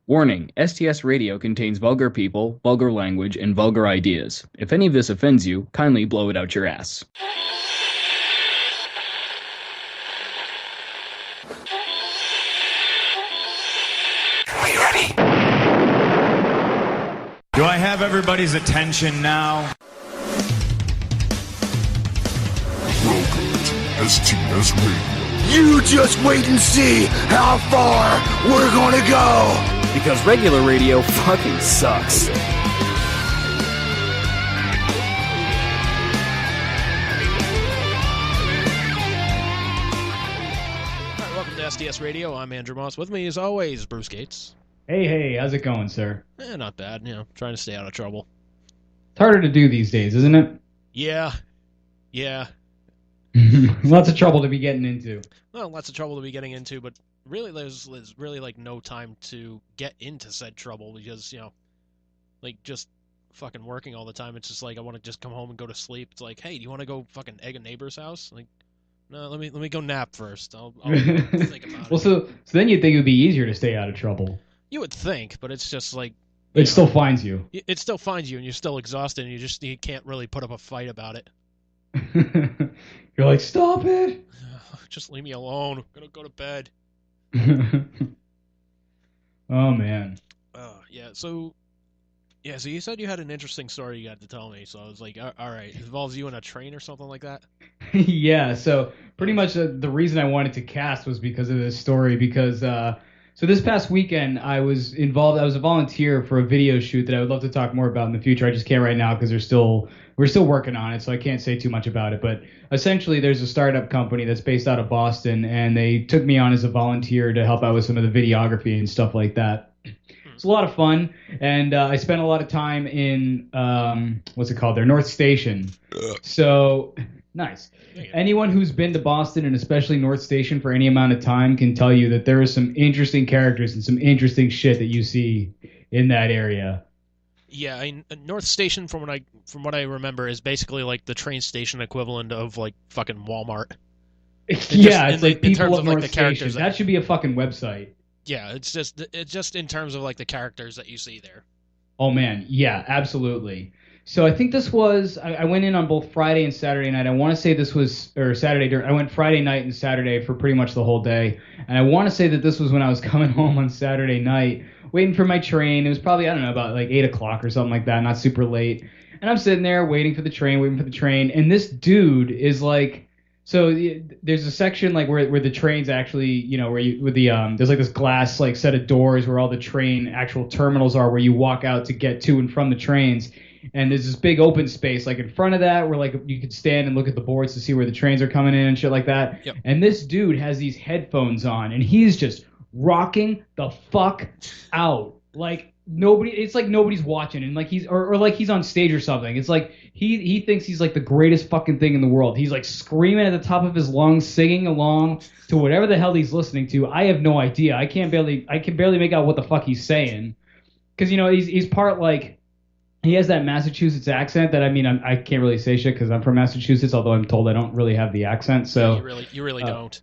Warning, STS Radio contains vulgar people, vulgar language, and vulgar ideas. If any of this offends you, kindly blow it out your ass. Are you ready? Do I have everybody's attention now? Welcome to STS Radio. You just wait and see how far we're gonna go. Because regular radio fucking sucks. Alright, welcome to STS Radio. I'm Andrew Moss. With me, as always, Bruce Gates. Hey, how's it going, sir? Not bad, trying to stay out of trouble. It's harder to do these days, isn't it? Yeah. Lots of trouble to be getting into. Well, lots of trouble to be getting into, but really there's really, like, no time to get into said trouble because, like, just fucking working all the time. It's just like, I want to just come home and go to sleep. It's like, hey, do you want to go fucking egg a neighbor's house? Like, no, let me go nap first. I'll think about it. Well, so then you'd think it would be easier to stay out of trouble. You would think, but it's just like... It still finds you. It still finds you, and you're still exhausted, and you can't really put up a fight about it. You're like, stop it! Just leave me alone. I'm gonna go to bed. Oh, man. So you said you had an interesting story you got to tell me, so I was like, all right, it involves you in a train or something like that? Yeah, so pretty much the reason I wanted to cast was because of this story, because... So this past weekend, I was a volunteer for a video shoot that I would love to talk more about in the future. I just can't right now because we're still working on it, so I can't say too much about it. But essentially, there's a startup company that's based out of Boston, and they took me on as a volunteer to help out with some of the videography and stuff like that. It's a lot of fun, and I spent a lot of time in, what's it called there, North Station. So... Nice. Anyone who's been to Boston and especially North Station for any amount of time can tell you that there are some interesting characters and some interesting shit that you see in that area. Yeah, North Station, from what I remember, is basically like the train station equivalent of like fucking Walmart. It's like people of like North the Station. characters That should be a fucking website. Yeah, it's just in terms of like the characters that you see there. Oh man, yeah, absolutely. So I think this was, I went in on both Friday and Saturday night. I want to say this was, or Saturday, I went Friday night and Saturday for pretty much the whole day. And I want to say that this was when I was coming home on Saturday night, waiting for my train. It was probably, I don't know, about like 8 o'clock or something like that, not super late. And I'm sitting there waiting for the train. And this dude is like, so there's a section like where the trains actually, there's like this glass like set of doors where all the train actual terminals are, where you walk out to get to and from the trains. And there's this big open space like in front of that where like you could stand and look at the boards to see where the trains are coming in and shit like that. Yep. And this dude has these headphones on and he's just rocking the fuck out. Like it's like nobody's watching, and like he's or like he's on stage or something. It's like he thinks he's like the greatest fucking thing in the world. He's like screaming at the top of his lungs, singing along to whatever the hell he's listening to. I have no idea. I can barely make out what the fuck he's saying. Cuz he's part like he has that Massachusetts accent that, I can't really say shit because I'm from Massachusetts, although I'm told I don't really have the accent. So you really don't.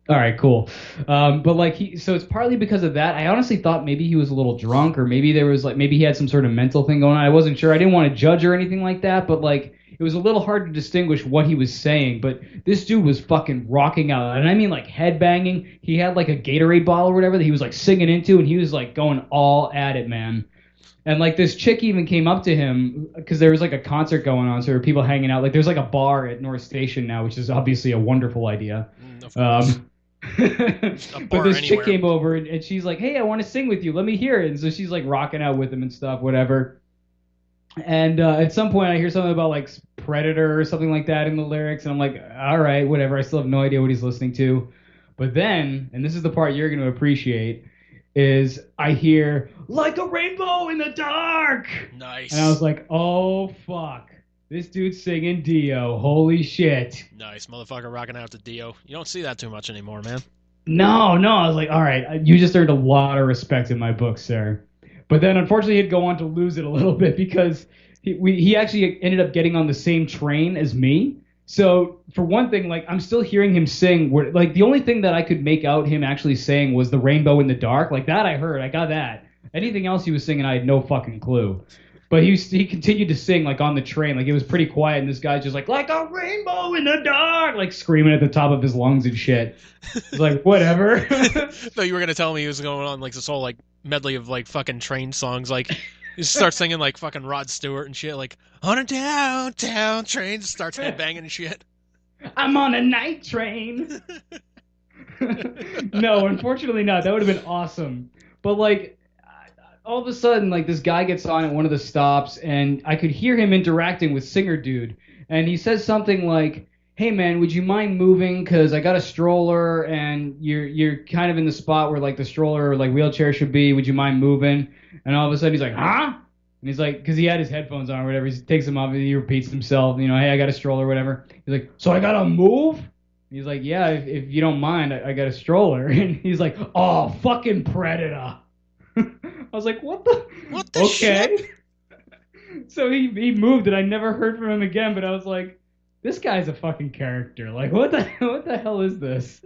All right, cool. But like so it's partly because of that. I honestly thought maybe he was a little drunk, or maybe maybe he had some sort of mental thing going on. I wasn't sure. I didn't want to judge or anything like that, but like it was a little hard to distinguish what he was saying. But this dude was fucking rocking out, and I mean like headbanging. He had like a Gatorade bottle or whatever that he was like singing into, and he was like going all at it, man. And, like, this chick even came up to him because there was, like, a concert going on, so there were people hanging out. Like, there's, like, a bar at North Station now, which is obviously a wonderful idea. But this chick came over, and she's like, hey, I want to sing with you. Let me hear it. And so she's, like, rocking out with him and stuff, whatever. And at some point, I hear something about, like, Predator or something like that in the lyrics, and I'm like, all right, whatever. I still have no idea what he's listening to. But then, and this is the part you're going to appreciate, is I hear, like a rainbow in the dark. Nice. And I was like, oh, fuck. This dude's singing Dio. Holy shit. Nice. Motherfucker rocking out to Dio. You don't see that too much anymore, man. No. I was like, all right, you just earned a lot of respect in my book, sir. But then, unfortunately, he'd go on to lose it a little bit because he actually ended up getting on the same train as me. So, for one thing, like, I'm still hearing him sing. Like, the only thing that I could make out him actually saying was the rainbow in the dark. Like, that I heard. I got that. Anything else he was singing, I had no fucking clue. But he continued to sing like on the train, like it was pretty quiet, and this guy's just like a rainbow in the dark, like screaming at the top of his lungs and shit. It's like whatever. No, you were gonna tell me he was going on like this whole like medley of like fucking train songs, like he starts singing like fucking Rod Stewart and shit, like on a downtown train, starts headbanging and shit. I'm on a night train. No, unfortunately not. That would have been awesome. But like, all of a sudden, like this guy gets on at one of the stops, and I could hear him interacting with Singer Dude, and he says something like, "Hey man, would you mind moving? Cause I got a stroller, and you're kind of in the spot where like the stroller or like wheelchair should be. Would you mind moving?" And all of a sudden he's like, "Huh?" And he's like, because he had his headphones on or whatever, he takes them off and he repeats himself, you know, "Hey, I got a stroller," or whatever. He's like, "So I gotta move?" He's like, "Yeah, if you don't mind, I got a stroller." And he's like, "Oh, fucking Predator." I was like, what the okay. Shit? So he moved and I never heard from him again, but I was like, this guy's a fucking character. Like, what the hell is this?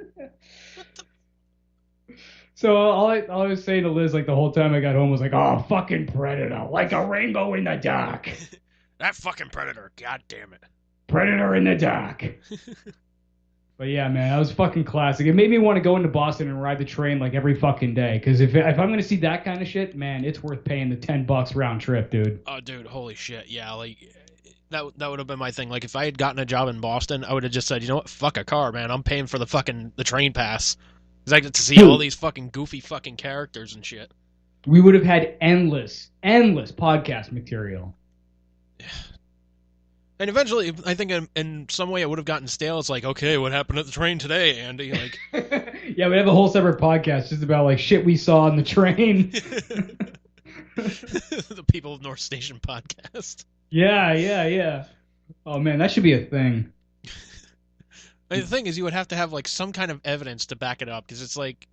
So all I was saying to Liz like the whole time I got home was like, "Oh, fucking Predator, like a rainbow in the dark." That fucking Predator, god damn it. Predator in the dark. But yeah, man, that was fucking classic. It made me want to go into Boston and ride the train like every fucking day. Because if I'm going to see that kind of shit, man, it's worth paying the $10 round trip, dude. Oh, dude, holy shit. Yeah, like, that would have been my thing. Like, if I had gotten a job in Boston, I would have just said, you know what, fuck a car, man. I'm paying for the train pass. Because I get to see all these fucking goofy fucking characters and shit. We would have had endless podcast material. And eventually, I think in some way it would have gotten stale. It's like, okay, what happened at the train today, Andy? Like, yeah, we have a whole separate podcast just about like shit we saw on the train. The People of North Station podcast. Yeah. Oh man, that should be a thing. And the thing is, you would have to have like some kind of evidence to back it up, because it's like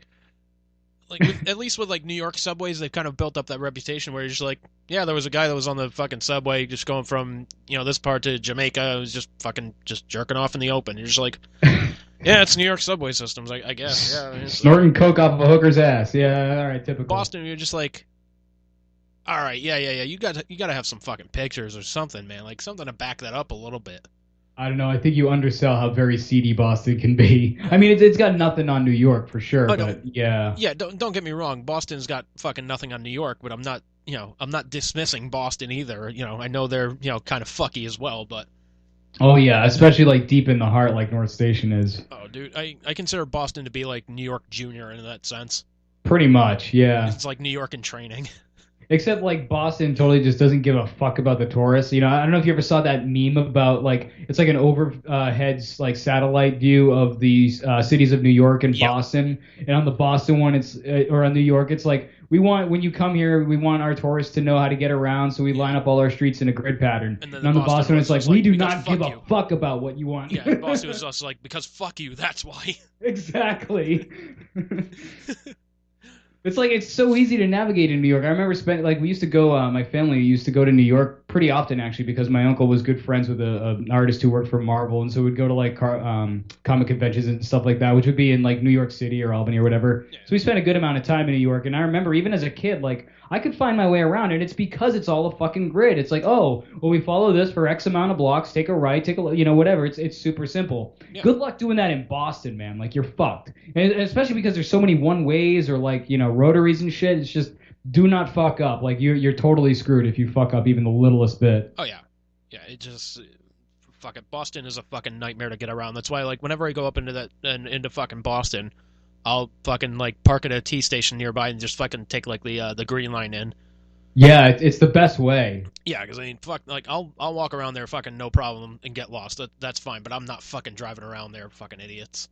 at least with like New York subways, they've kind of built up that reputation where you're just like, yeah, there was a guy that was on the fucking subway just going from, you know, this part to Jamaica, who was just fucking just jerking off in the open. You're just like, yeah, it's New York subway systems, I guess. Yeah, snorting coke off a hooker's ass. Yeah, all right, typical. Boston, you're just like, all right, yeah. You got to have some fucking pictures or something, man, like something to back that up a little bit. I don't know. I think you undersell how very seedy Boston can be. I mean, it's got nothing on New York for sure, but yeah. Yeah, don't get me wrong. Boston's got fucking nothing on New York, but I'm not dismissing Boston either. You know, I know they're, you know, kind of fucky as well, but. Oh yeah, especially like deep in the heart, like North Station is. Oh, dude, I consider Boston to be like New York Junior in that sense. Pretty much, yeah. It's like New York in training. Except, like, Boston totally just doesn't give a fuck about the tourists. You know, I don't know if you ever saw that meme about, like, it's like an overhead, like, satellite view of the cities of New York and Boston. And on the Boston one, or on New York, it's like, when you come here, we want our tourists to know how to get around, so we line up all our streets in a grid pattern. And on the Boston, it's like, we do not give a fuck about what you want. Yeah, Boston was just like, because fuck you, that's why. Exactly. It's like, it's so easy to navigate in New York. I remember we used to go, my family used to go to New York pretty often, actually, because my uncle was good friends with an artist who worked for Marvel. And so we'd go to, like, comic conventions and stuff like that, which would be in, like, New York City or Albany or whatever. Yeah. So we spent a good amount of time in New York. And I remember, even as a kid, like, I could find my way around, and it's because it's all a fucking grid. It's like, oh, well, we follow this for X amount of blocks, take a right, you know, whatever. It's super simple. Yeah. Good luck doing that in Boston, man. Like, you're fucked. And especially because there's so many one-ways or, like, you know, rotaries and shit. It's just, do not fuck up. Like, you're totally screwed if you fuck up even the littlest bit. Oh, yeah. Yeah, it just... Fuck it. Boston is a fucking nightmare to get around. That's why, like, whenever I go up into fucking Boston... I'll fucking, like, park at a T station nearby and just fucking take, like, the green line in. Yeah, it's the best way. Yeah, because, I mean, fuck, like, I'll walk around there fucking no problem and get lost. That's fine, but I'm not fucking driving around there, fucking idiots.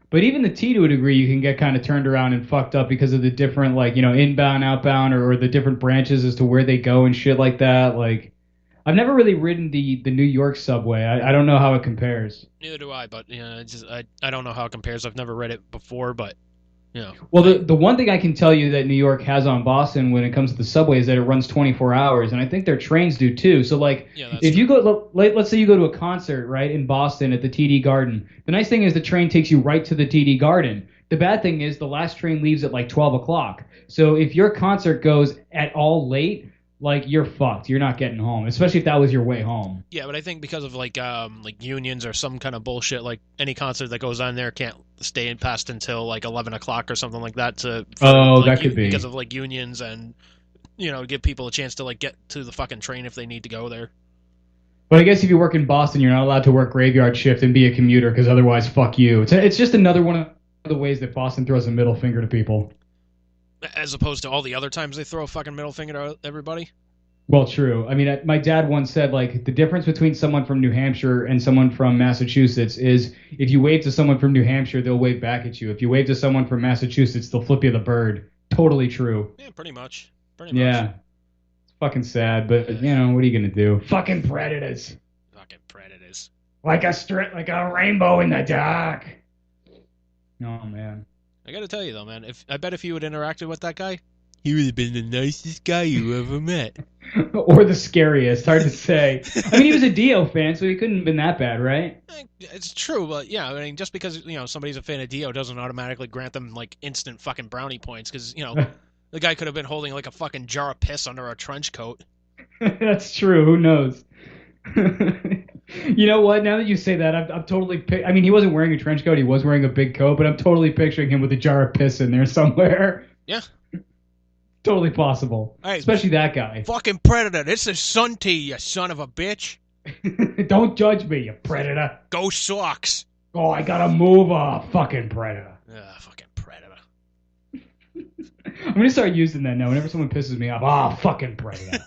But even the T, to a degree, you can get kind of turned around and fucked up because of the different, like, you know, inbound, outbound, or the different branches as to where they go and shit like that. Like, I've never really ridden the New York subway. I don't know how it compares. Neither do I, but, you know, it's just, I don't know how it compares. I've never read it before, but... Yeah. Well, the one thing I can tell you that New York has on Boston when it comes to the subway is that it runs 24 hours, and I think their trains do too. So, like, if you go, let's say you go to a concert, right, in Boston at the TD Garden. The nice thing is the train takes you right to the TD Garden. The bad thing is the last train leaves at like 12 o'clock. So if your concert goes at all late, like you're fucked. You're not getting home, especially if that was your way home. Yeah, but I think because of like unions or some kind of bullshit, like any concert that goes on there can't stay in past until like 11 o'clock or something like that. That could be because of like unions and give people a chance to like get to the fucking train if they need to go there. But I guess if you work in Boston, you're not allowed to work graveyard shift and be a commuter because otherwise, fuck you. It's just another one of the ways that Boston throws a middle finger to people. As opposed to all the other times they throw a fucking middle finger to everybody? Well, true. I mean, my dad once said, like, the difference between someone from New Hampshire and someone from Massachusetts is if you wave to someone from New Hampshire, they'll wave back at you. If you wave to someone from Massachusetts, they'll flip you the bird. Totally true. Yeah, pretty much. Yeah. It's fucking sad, but, what are you going to do? Fucking predators. Fucking predators. Like a rainbow in the dark. Oh, man. I gotta tell you, though, man, I bet if you had interacted with that guy, he would have been the nicest guy you ever met. Or the scariest, hard to say. I mean, he was a Dio fan, so he couldn't have been that bad, right? It's true, but yeah, I mean, just because, somebody's a fan of Dio doesn't automatically grant them, like, instant fucking brownie points, because, the guy could have been holding, like, a fucking jar of piss under a trench coat. That's true, who knows? You know what? Now that you say that, I'm totally... I mean, he wasn't wearing a trench coat, he was wearing a big coat, but I'm totally picturing him with a jar of piss in there somewhere. Yeah. Totally possible. Hey, especially that guy. Fucking predator. This is Sun Tea, you son of a bitch. Don't judge me, you predator. Go Sox. Oh, I gotta move. Fucking predator. Fucking predator. I'm gonna start using that now whenever someone pisses me off. Fucking predator.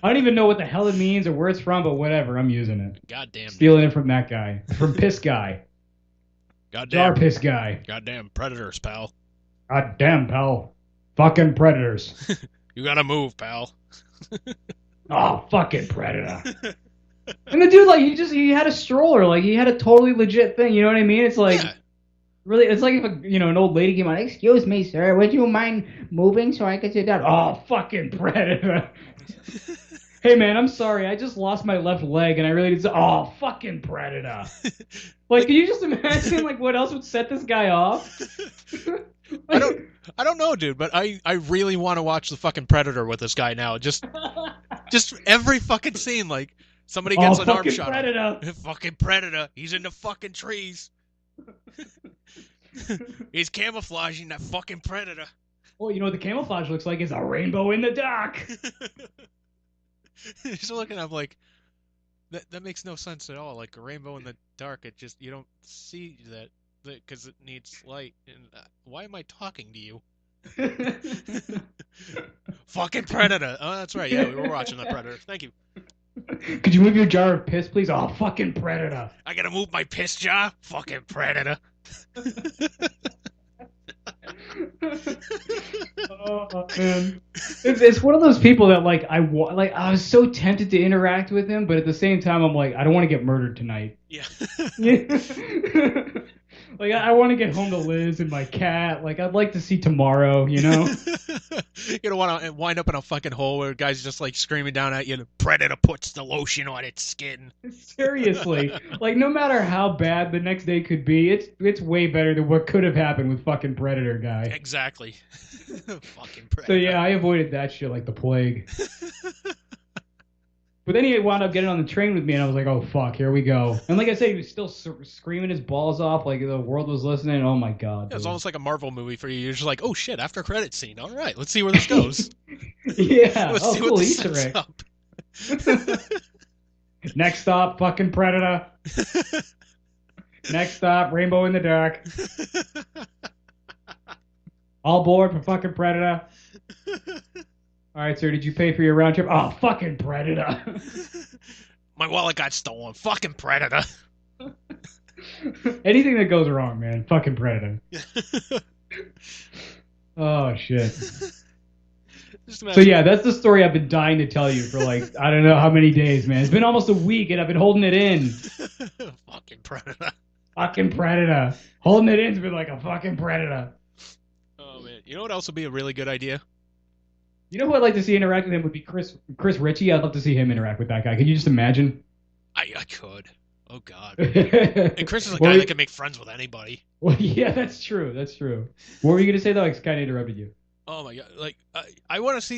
I don't even know what the hell it means or where it's from, but whatever. I'm using it. Goddamn. Stealing it from that guy. From Piss Guy. Goddamn. Jar Piss Guy. Goddamn predators, pal. Goddamn, pal. Fucking predators. You gotta move, pal. Fucking predator. And the dude, like, he had a stroller. Like, he had a totally legit thing. You know what I mean? It's like, really, it's like if, an old lady came on, excuse me, sir, would you mind moving so I could sit down? Fucking predator. Hey, man, I'm sorry. I just lost my left leg, and I really need to... fucking predator. Like, can you just imagine, like, what else would set this guy off? I don't know, dude, but I really want to watch the fucking Predator with this guy now. Just every fucking scene, like, somebody gets an arm shot. Predator. Fucking Predator. He's in the fucking trees. He's camouflaging that fucking Predator. Well, you know what the camouflage looks like is a rainbow in the dark. Just looking at him like, that makes no sense at all. Like, a rainbow in the dark, you don't see that. Because it needs light. And why am I talking to you? Fucking Predator. Oh, that's right. Yeah, we were watching the Predator. Thank you. Could you move your jar of piss, please? Fucking Predator. I gotta move my piss jar? Fucking Predator. Man. It's one of those people that, like, I was so tempted to interact with him, but at the same time, I'm like, I don't want to get murdered tonight. Yeah. Like, I want to get home to Liz and my cat. Like, I'd like to see tomorrow, you know? You don't want to wind up in a fucking hole where a guy's just, like, screaming down at you, and the Predator puts the lotion on its skin. Seriously. Like, no matter how bad the next day could be, it's way better than what could have happened with fucking Predator guy. Exactly. Fucking Predator. So, yeah, I avoided that shit like the plague. But then he wound up getting on the train with me, and I was like, oh, fuck, here we go. And like I said, he was still screaming his balls off like the world was listening. Oh, my God. Yeah, it's almost like a Marvel movie for you. You're just like, oh, shit, after credit scene. All right, let's see where this goes. Yeah. Let's see cool, what this Easter sets egg. up. Next stop, fucking Predator. Next stop, Rainbow in the Dark. All aboard for fucking Predator. All right, sir, did you pay for your round trip? Fucking Predator. My wallet got stolen. Fucking Predator. Anything that goes wrong, man. Fucking Predator. Oh, shit. So, yeah, that's the story I've been dying to tell you for, like, I don't know how many days, man. It's been almost a week, and I've been holding it in. Fucking Predator. Fucking Predator. Holding it in's been like a fucking Predator. Oh, man. You know what else would be a really good idea? You know who I'd like to see interact with him would be Chris Ritchie. I'd love to see him interact with that guy. Could you just imagine? I could. Oh, God. And Chris is a guy that can make friends with anybody. Well, yeah, that's true. That's true. What were you gonna say though? I kind of interrupted you. Oh my god! Like I want to see